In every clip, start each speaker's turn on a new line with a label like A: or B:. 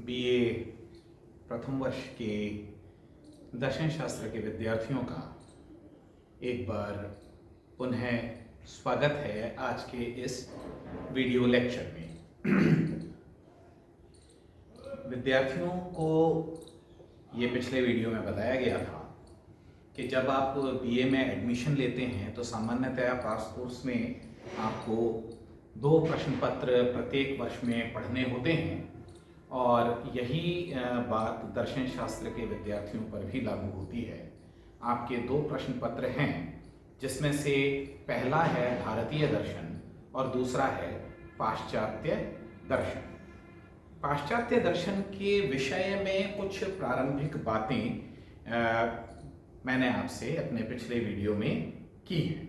A: BA प्रथम वर्ष के दर्शन शास्त्र के विद्यार्थियों का एक बार पुनः स्वागत है आज के इस वीडियो लेक्चर में। विद्यार्थियों को ये पिछले वीडियो में बताया गया था कि जब आप बीए में एडमिशन लेते हैं तो सामान्यतया पास कोर्स में आपको 2 प्रश्न पत्र प्रत्येक वर्ष में पढ़ने होते हैं और यही बात दर्शन शास्त्र के विद्यार्थियों पर भी लागू होती है। आपके 2 प्रश्न पत्र हैं जिसमें से पहला है भारतीय दर्शन और दूसरा है पाश्चात्य दर्शन। पाश्चात्य दर्शन के विषय में कुछ प्रारंभिक बातें मैंने आपसे अपने पिछले वीडियो में की हैं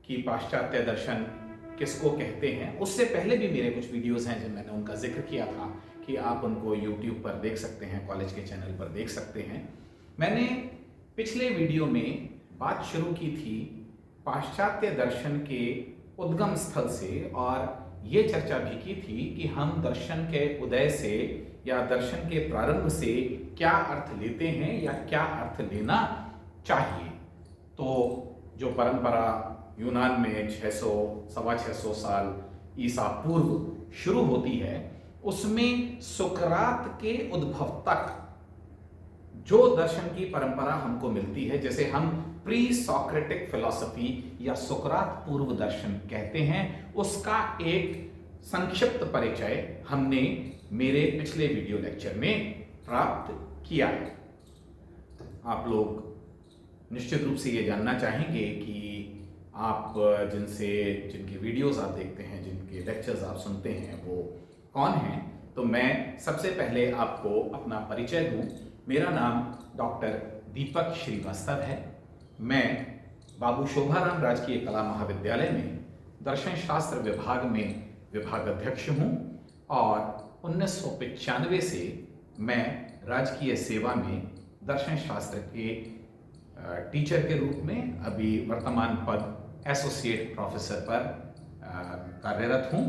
A: कि पाश्चात्य दर्शन किसको कहते हैं। उससे पहले भी मेरे कुछ वीडियोस हैं जिन मैंने उनका जिक्र किया था कि आप उनको YouTube पर देख सकते हैं, कॉलेज के चैनल पर देख सकते हैं। मैंने पिछले वीडियो में बात शुरू की थी पाश्चात्य दर्शन के उद्गम स्थल से और ये चर्चा भी की थी कि हम दर्शन के उदय से या दर्शन के प्रारंभ से क्या अर्थ लेते हैं या क्या अर्थ लेना चाहिए। तो जो परंपरा यूनान में 600-650 साल ईसा पूर्व शुरू होती है उसमें सुकरात के उद्भव तक जो दर्शन की परंपरा हमको मिलती है, जैसे हम प्री सॉक्रेटिक फिलॉसफी या सुकरात पूर्व दर्शन कहते हैं, उसका एक संक्षिप्त परिचय हमने मेरे पिछले वीडियो लेक्चर में प्राप्त किया है। आप लोग निश्चित रूप से ये जानना चाहेंगे कि आप जिनके वीडियोस आप देखते हैं, जिनके लेक्चर्स आप सुनते हैं, वो कौन हैं। तो मैं सबसे पहले आपको अपना परिचय दूं। मेरा नाम डॉक्टर दीपक श्रीवास्तव है। मैं बाबू शोभाराम राजकीय कला महाविद्यालय में दर्शन शास्त्र विभाग में विभाग अध्यक्ष हूं और 1995 से मैं राजकीय सेवा में दर्शन शास्त्र के टीचर के रूप में अभी वर्तमान पद एसोसिएट प्रोफेसर पर कार्यरत हूं।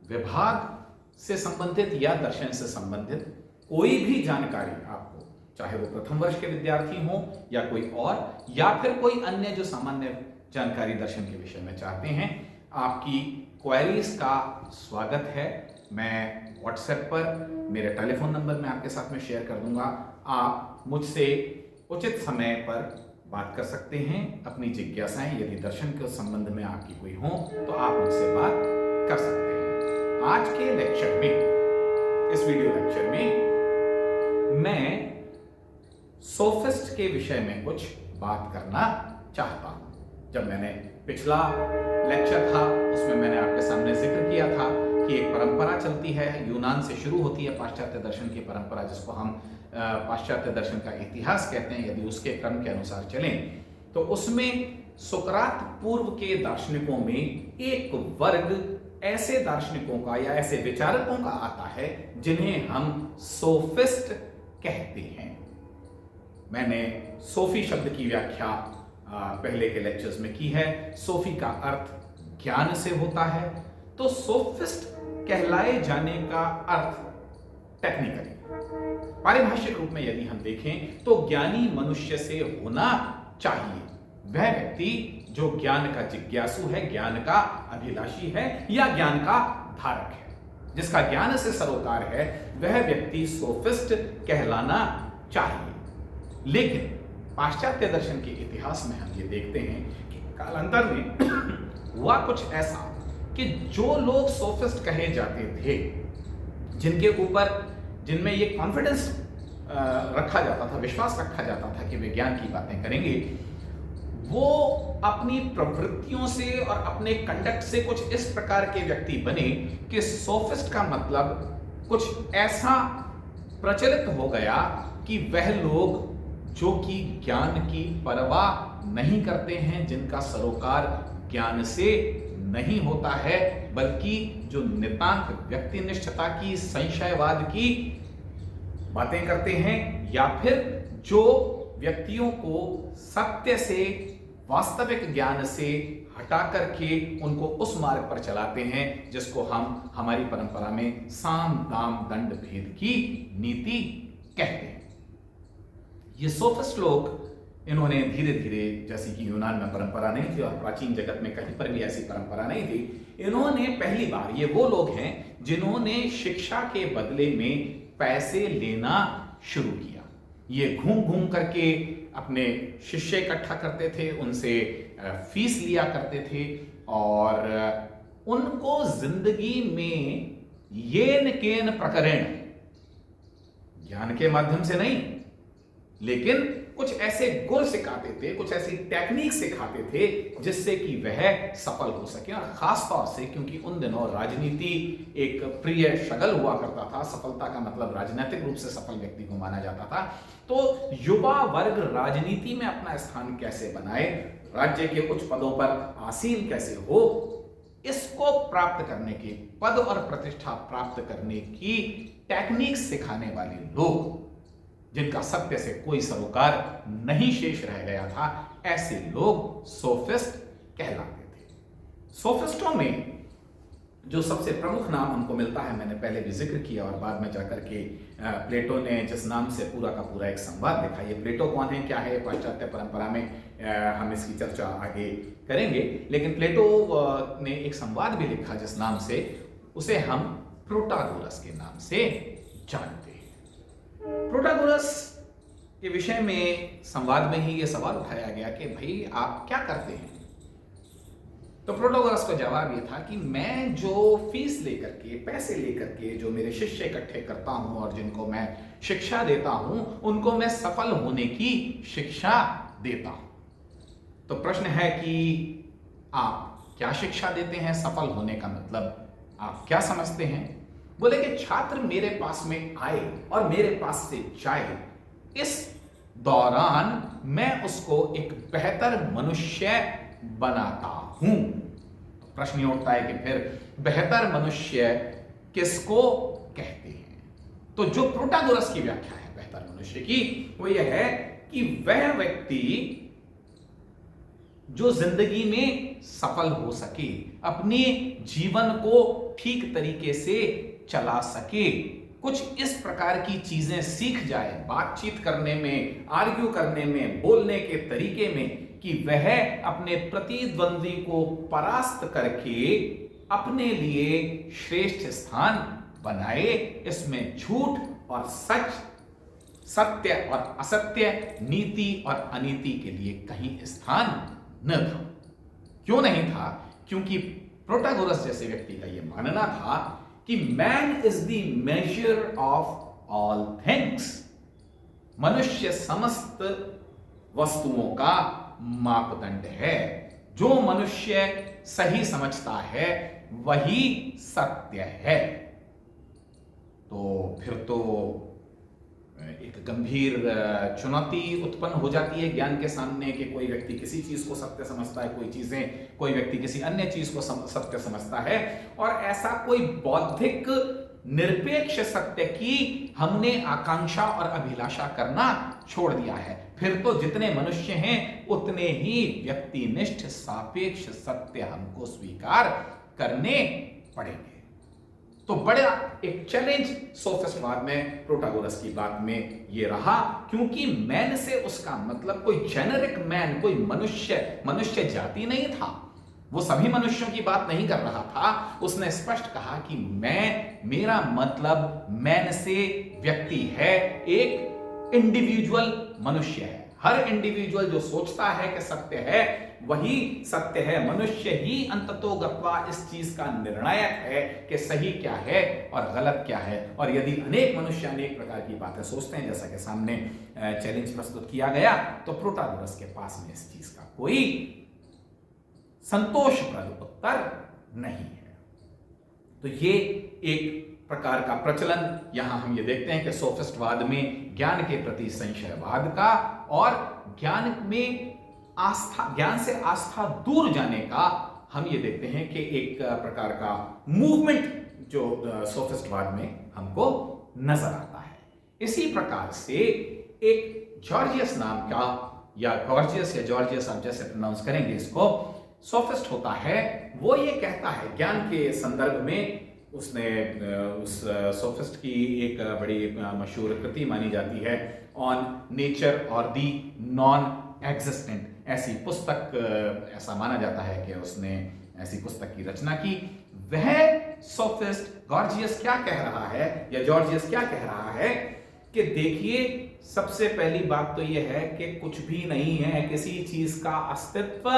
A: विभाग से संबंधित या दर्शन से संबंधित कोई भी जानकारी आपको, चाहे वो प्रथम वर्ष के विद्यार्थी हो या कोई और, या फिर कोई अन्य जो सामान्य जानकारी दर्शन के विषय में चाहते हैं, आपकी क्वेरीज का स्वागत है। मैं व्हाट्सएप पर मेरे टेलीफोन नंबर में आपके साथ में शेयर कर दूंगा। आप मुझसे उचित समय पर बात कर सकते हैं। अपनी जिज्ञासाएं यदि दर्शन के संबंध में आपकी कोई हो तो आप मुझसे बात कर सकते हैं। आज के लेक्चर में, इस वीडियो लेक्चर में मैं सोफिस्ट के विषय में कुछ बात करना चाहता हूं। जब मैंने पिछला लेक्चर था उसमें मैंने आपके सामने जिक्र किया था कि एक परंपरा चलती है, यूनान से शुरू होती है पाश्चात्य दर्शन की परंपरा, जिसको हम पाश्चात्य दर्शन का इतिहास कहते हैं। यदि उसके क्रम के अनुसार चलें तो उसमें सुकरात पूर्व के दार्शनिकों में एक वर्ग ऐसे दार्शनिकों का या ऐसे विचारकों का आता है जिन्हें हम सोफिस्ट कहते हैं। मैंने सोफी शब्द की व्याख्या पहले के लेक्चर्स में की है। सोफी का अर्थ ज्ञान से होता है, तो सोफिस्ट कहलाए जाने का अर्थ टेक्निकली पारिभाषिक रूप में यदि हम देखें तो ज्ञानी मनुष्य से होना चाहिए। वह व्यक्ति जो ज्ञान का जिज्ञासु है, ज्ञान का अभिलाषी है या ज्ञान का धारक है, जिसका ज्ञान से सरोकार है, वह व्यक्ति सोफिस्ट कहलाना चाहिए। लेकिन पाश्चात्य दर्शन के इतिहास में हम ये देखते हैं कि कालांतर में हुआ कुछ ऐसा कि जो लोग सोफिस्ट कहे जाते थे, जिनमें ये कॉन्फिडेंस रखा जाता था, विश्वास रखा जाता था कि वे ज्ञान की बातें करेंगे, वो अपनी प्रवृत्तियों से और अपने कंडक्ट से कुछ इस प्रकार के व्यक्ति बने कि सोफिस्ट का मतलब कुछ ऐसा प्रचलित हो गया कि वह लोग जो कि ज्ञान की परवाह नहीं करते हैं, जिनका सरोकार ज्ञान से नहीं होता है, बल्कि जो नितांत व्यक्तिनिष्ठता की, संशयवाद की बातें करते हैं, या फिर जो व्यक्तियों को सत्य से, वास्तविक ज्ञान से हटा करके उनको उस मार्ग पर चलाते हैं जिसको हम हमारी परंपरा में साम दाम दंड भेद की नीति कहते हैं। ये सोफिस्ट लोग, इन्होंने धीरे धीरे, जैसे कि यूनान में परंपरा नहीं थी और प्राचीन जगत में कहीं पर भी ऐसी परंपरा नहीं थी, इन्होंने पहली बार, ये वो लोग हैं जिन्होंने शिक्षा के बदले में पैसे लेना शुरू किया। ये घूम घूम करके अपने शिष्य इकट्ठा करते थे, उनसे फीस लिया करते थे और उनको जिंदगी में येन केन प्रकरण, ज्ञान के माध्यम से नहीं, लेकिन कुछ ऐसे गुर सिखाते थे, कुछ ऐसी टेक्निक सिखाते थे जिससे कि वह सफल हो सके। और खास तौर से क्योंकि उन दिनों राजनीति एक प्रिय शगल हुआ करता था, सफलता का मतलब राजनीतिक रूप से सफल व्यक्ति को माना जाता था, तो युवा वर्ग राजनीति में अपना स्थान कैसे बनाए, राज्य के उच्च पदों पर आसीन कैसे हो, इसको प्राप्त करने की, पद और प्रतिष्ठा प्राप्त करने की टेक्निक सिखाने वाले लोग, जिनका सत्य से कोई सरोकार नहीं शेष रह गया था, ऐसे लोग सोफिस्ट कहलाते थे। सोफिस्टों में जो सबसे प्रमुख नाम हमको मिलता है, मैंने पहले भी जिक्र किया और बाद में जाकर के प्लेटो ने जिस नाम से पूरा का पूरा एक संवाद लिखा। ये प्लेटो कौन है, क्या है, पाश्चात्य परंपरा में हम इसकी चर्चा आगे करेंगे, लेकिन प्लेटो ने एक संवाद भी लिखा जिस नाम से, उसे हम प्रोटागोरस के नाम से जानते हैं। प्रोटागोरस के विषय में संवाद में ही यह सवाल उठाया गया कि भाई आप क्या करते हैं। तो प्रोटागोरस का जवाब यह था कि मैं जो फीस लेकर के, पैसे लेकर के जो मेरे शिष्य इकट्ठे करता हूं और जिनको मैं शिक्षा देता हूं, उनको मैं सफल होने की शिक्षा देता हूं। तो प्रश्न है कि आप क्या शिक्षा देते हैं, सफल होने का मतलब आप क्या समझते हैं। बोले कि छात्र मेरे पास में आए और मेरे पास से जाए, इस दौरान मैं उसको एक बेहतर मनुष्य बनाता हूं। तो प्रश्न ये उठता है कि फिर बेहतर मनुष्य किसको कहते हैं। तो जो प्रोटागोरस की व्याख्या है बेहतर मनुष्य की, वो यह है कि वह व्यक्ति जो जिंदगी में सफल हो सके, अपने जीवन को ठीक तरीके से चला सके, कुछ इस प्रकार की चीजें सीख जाए बातचीत करने में, आर्ग्यू करने में, बोलने के तरीके में, कि वह अपने प्रतिद्वंदी को परास्त करके अपने लिए श्रेष्ठ स्थान बनाए। इसमें झूठ और सच, सत्य और असत्य, नीति और अनीति के लिए कहीं स्थान न था। क्यों नहीं था? क्योंकि प्रोटागोरस जैसे व्यक्ति का यह मानना था कि man is the measure of all things, मनुष्य समस्त वस्तुओं का मापदंड है। जो मनुष्य सही समझता है वही सत्य है। तो फिर तो एक गंभीर चुनौती उत्पन्न हो जाती है ज्ञान के सामने कि कोई व्यक्ति किसी चीज को सत्य समझता है, कोई व्यक्ति किसी अन्य चीज को सत्य समझता है, और ऐसा कोई बौद्धिक निरपेक्ष सत्य की हमने आकांक्षा और अभिलाषा करना छोड़ दिया है। फिर तो जितने मनुष्य हैं उतने ही व्यक्तिनिष्ठ सापेक्ष सत्य हमको स्वीकार करने पड़ेंगे। तो बड़ा एक चैलेंज सोफिस्टवाद में प्रोटागोरस की बात में ये रहा, क्योंकि मैन से उसका मतलब कोई जेनेरिक मैन, कोई मनुष्य जाति नहीं था। वो सभी मनुष्यों की बात नहीं कर रहा था। उसने स्पष्ट कहा कि मेरा मतलब मैन से व्यक्ति है, एक इंडिविजुअल मनुष्य है। हर इंडिविजुअल जो सोचता है कि सत्य है वही सत्य है। मनुष्य ही अंततोगत्वा इस चीज का निर्णायक है कि सही क्या है और गलत क्या है। और यदि अनेक मनुष्य अनेक प्रकार की बातें सोचते हैं, जैसा कि सामने चैलेंज प्रस्तुत किया गया, तो प्रोटागोरस के पास में इस चीज का कोई संतोषप्रद उत्तर नहीं है। तो ये एक प्रकार का प्रचलन यहां हम ये देखते हैं कि सोफिस्टवाद में ज्ञान के प्रति संशयवाद का और ज्ञान से आस्था दूर जाने का हम ये देखते हैं कि एक प्रकार का मूवमेंट जो सोफिस्टवाद में हमको नजर आता है। इसी प्रकार से एक जॉर्जियस नाम का, या गॉर्जियस या जॉर्जियस आप जैसे प्रोनाउंस करेंगे इसको, सोफिस्ट होता है वो ये कहता है, ज्ञान के संदर्भ में उसने उस सोफिस्ट की एक बड़ी मशहूर कृति मानी जाती है, ऑन नेचर और दी नॉन एग्जिस्टेंट। ऐसी पुस्तक, ऐसा माना जाता है कि उसने ऐसी पुस्तक की रचना की। वह सोफिस्ट गॉर्जियस क्या कह रहा है, या जॉर्जियस क्या कह रहा है कि देखिए, सबसे पहली बात तो यह है कि कुछ भी नहीं है, किसी चीज का अस्तित्व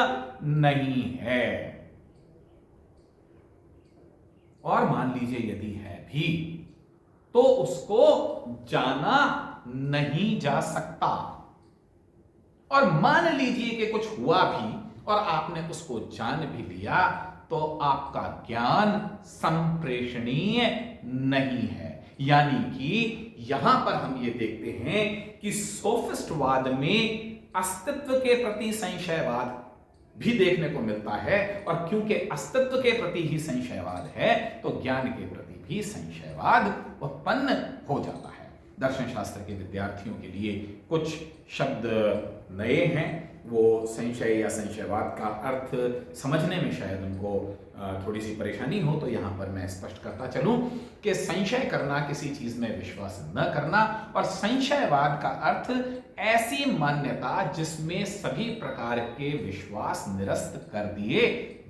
A: नहीं है, और मान लीजिए यदि है भी तो उसको जाना नहीं जा सकता। और मान लीजिए कि कुछ हुआ भी और आपने उसको जान भी लिया, तो आपका ज्ञान संप्रेषणीय नहीं है। यानी कि यहां पर हम ये देखते हैं कि सोफिस्टवाद में अस्तित्व के प्रति संशयवाद भी देखने को मिलता है, और क्योंकि अस्तित्व के प्रति ही संशयवाद है तो ज्ञान के प्रति भी संशयवाद उत्पन्न हो जाता है। दर्शन शास्त्र के विद्यार्थियों के लिए कुछ शब्द नए हैं, वो संशय या संशयवाद का अर्थ समझने में शायद उनको थोड़ी सी परेशानी हो, तो यहाँ पर मैं स्पष्ट करता चलूं कि संशय करना किसी चीज में विश्वास न करना, और संशयवाद का अर्थ ऐसी मान्यता जिसमें सभी प्रकार के विश्वास निरस्त कर दिए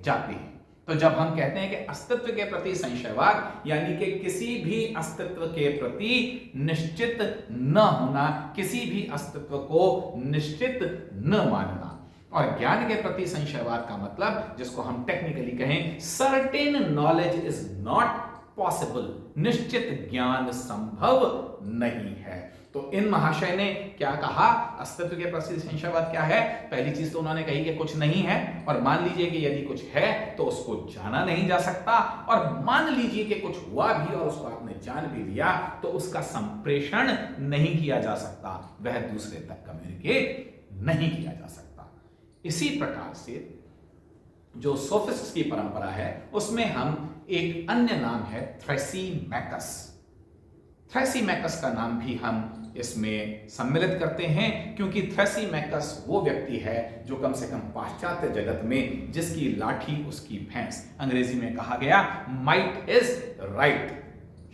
A: जाते हैं। तो जब हम कहते हैं कि अस्तित्व के प्रति संशयवाद, यानी कि किसी भी अस्तित्व के प्रति निश्चित न होना, किसी भी अस्तित्व को निश्चित न मानना। और ज्ञान के प्रति संशयवाद का मतलब, जिसको हम टेक्निकली कहें, certain knowledge is not possible, निश्चित ज्ञान संभव नहीं है। तो इन महाशय ने क्या कहा, अस्तित्व के प्रति संशयवाद क्या है? पहली चीज तो उन्होंने कही कि कुछ नहीं है, और मान लीजिए कि यदि कुछ है तो उसको जाना नहीं जा सकता, और मान लीजिए कि कुछ हुआ भी और उसको आपने जान भी लिया तो उसका संप्रेषण नहीं किया जा सकता, वह दूसरे तक कम्युनिकेट नहीं किया जा सकता। इसी प्रकार से जो सोफिस्ट्स की परंपरा है उसमें हम एक अन्य नाम है थ्रेसीमैकस। थ्रेसीमैकस का नाम भी हम इसमें सम्मिलित करते हैं, क्योंकि थ्रेसीमैकस वो व्यक्ति है जो कम से कम पाश्चात्य जगत में जिसकी लाठी उसकी भैंस, अंग्रेजी में कहा गया माइट इज राइट,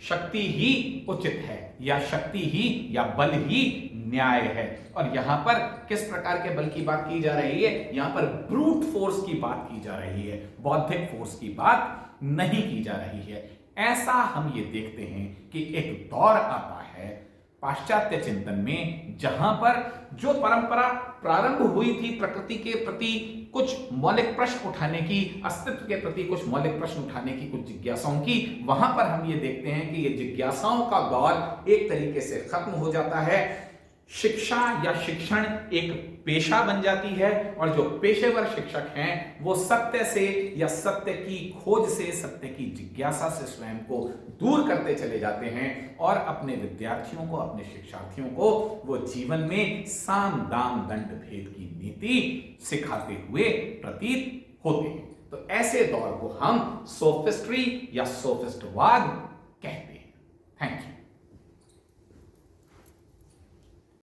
A: शक्ति ही उचित है, या शक्ति ही या बल ही न्याय है। और यहां पर किस प्रकार के बल की बात की जा रही है? यहां पर ब्रूट फोर्स की बात की जा रही है, बौद्धिक फोर्स की बात नहीं की जा रही है। ऐसा हम ये देखते हैं कि एक दौर आता है पाश्चात्य चिंतन में जहां पर जो परंपरा प्रारंभ हुई थी प्रकृति के प्रति कुछ मौलिक प्रश्न उठाने की, अस्तित्व के प्रति कुछ मौलिक प्रश्न उठाने की, कुछ जिज्ञासाओं की, वहां पर हम ये देखते हैं कि ये जिज्ञासाओं का दौर एक तरीके से खत्म हो जाता है। शिक्षा या शिक्षण एक पेशा बन जाती है, और जो पेशेवर शिक्षक हैं वो सत्य से या सत्य की खोज से, सत्य की जिज्ञासा से स्वयं को दूर करते चले जाते हैं, और अपने विद्यार्थियों को, अपने शिक्षार्थियों को वो जीवन में साम दाम दंड भेद की नीति सिखाते हुए प्रतीत होते हैं। तो ऐसे दौर को हम सोफिस्ट्री या सोफिस्टवाद कहते हैं। Thank you.